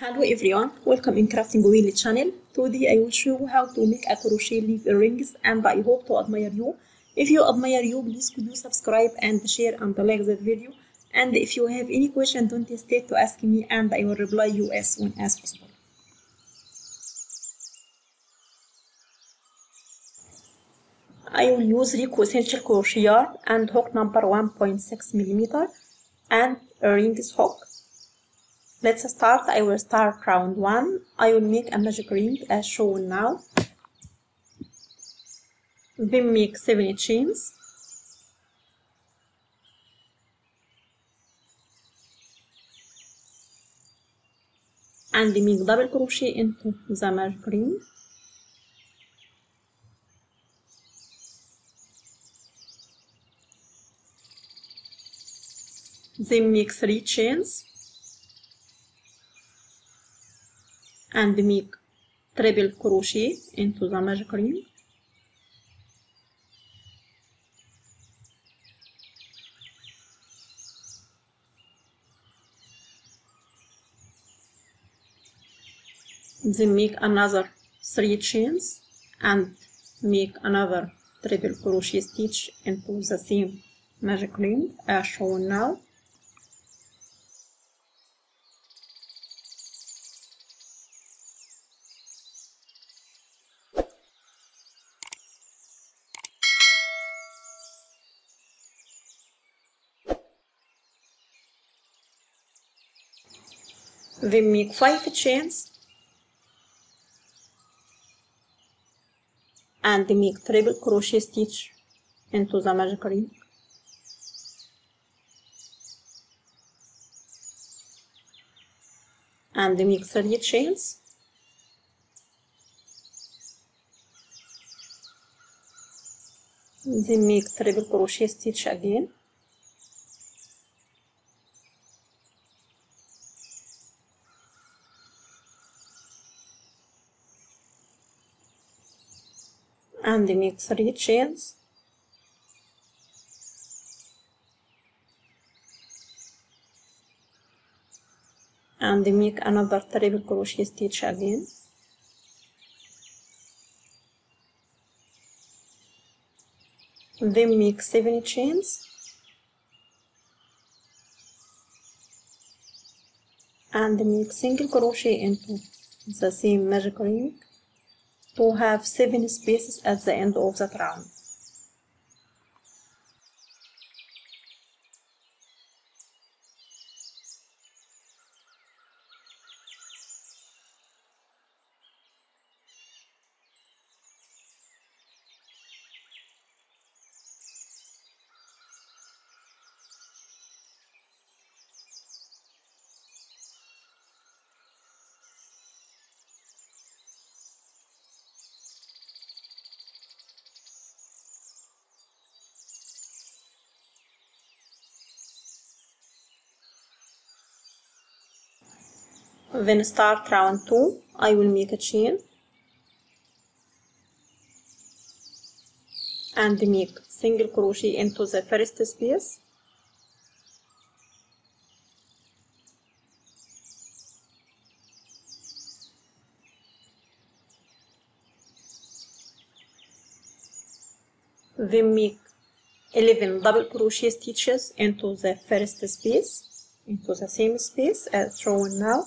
Hello everyone, welcome in Crafting Wheel channel. Today I will show you how to make a crochet leaf earrings and I hope to admire you. If you admire you, please could you subscribe and share and like that video. And if you have any question, don't hesitate to ask me and I will reply you as soon as possible. I will use Rico Essential Crochet yarn and hook number 1.6 mm and earrings hook. Let's start. I will start round 1. I will make a magic ring as shown now. Then make 7 chains. And make double crochet into the magic ring. Then make 3 chains. And make triple crochet into the magic ring. Then make another 3 chains and make another triple crochet stitch into the same magic ring as shown now. Then make 5 chains and make triple crochet stitch into the magic ring. And make 3 chains. Then make triple crochet stitch again. And make 3 chains. And make another triple crochet stitch again. Then make 7 chains. And make single crochet into the same magic ring to have 7 spaces at the end of that round. Then start round 2. I will make a chain and make single crochet into the first space. Then make 11 double crochet stitches into the first space, into the same space as shown now.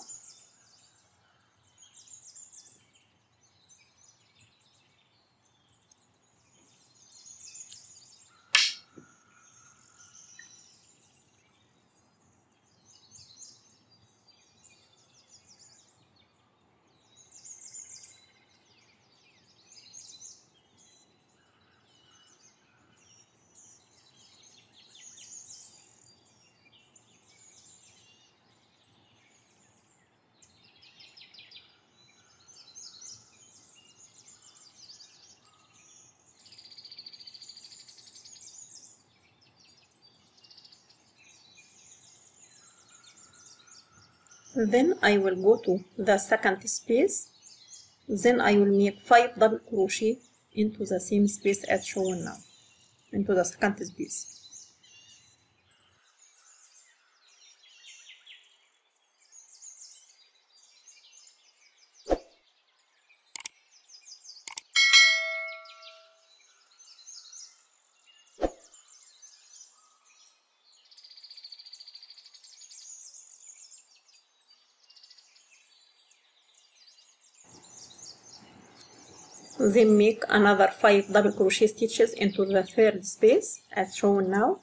Then I will go to the second space. Then I will make 5 double crochet into the same space as shown now, into the second space. Then make another 5 double crochet stitches into the third space as shown now.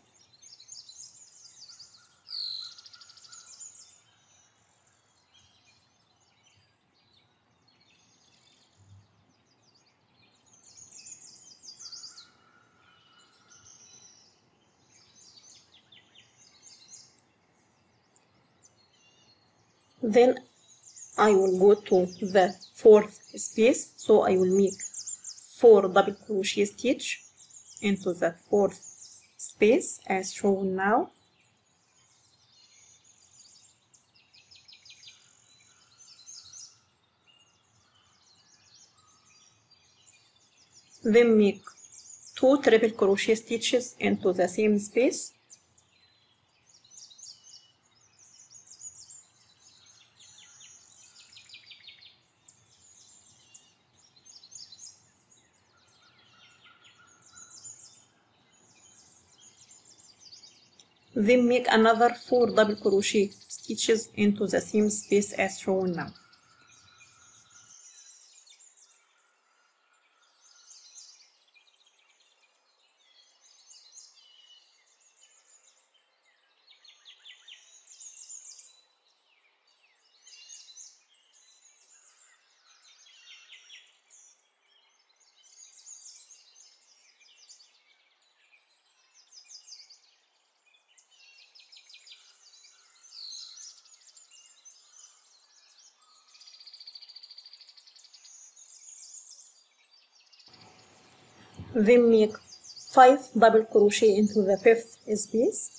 Then I will go to the fourth space, so I will make 4 double crochet stitch into the fourth space as shown now. Then make 2 triple crochet stitches into the same space. Then make another 4 double crochet stitches into the same space as shown now. Then make 5 double crochet into the fifth space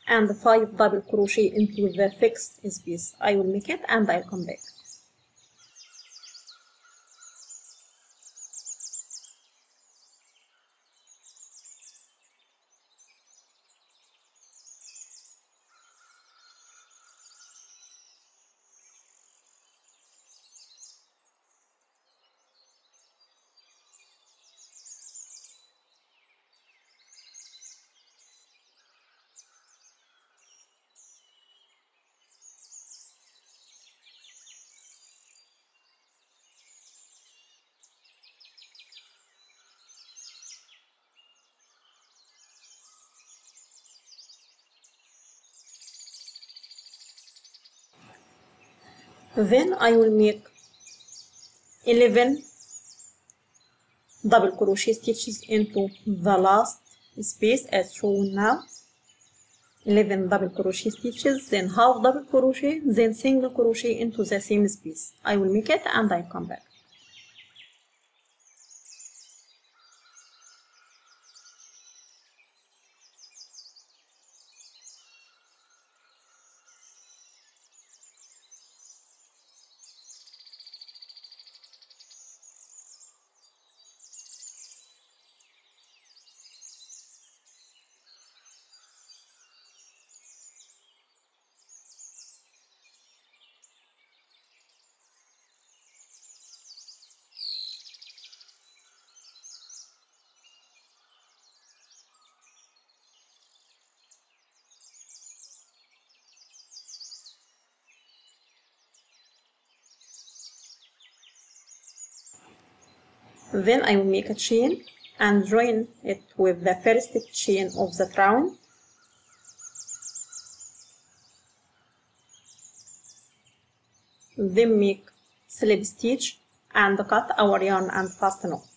and 5 double crochet into the sixth space. I will make it and I'll come back. Then I will make 11 double crochet stitches into the last space as shown now. 11 double crochet stitches, then half double crochet, then single crochet into the same space. I will make it and I'll come back. Then I will make a chain and join it with the first chain of that round. Then make slip stitch and cut our yarn and fasten off.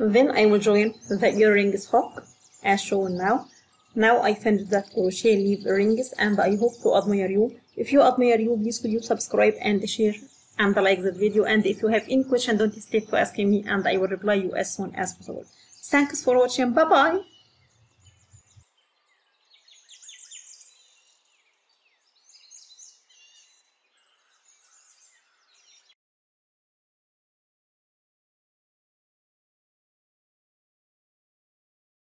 Then I will join the earrings hook as shown now. Now I finished that crochet leaf earrings and I hope to admire you. If you admire you, please could you subscribe and share and like the video, and if you have any question, don't hesitate to ask me and I will reply you as soon as possible. Thanks for watching. Bye bye.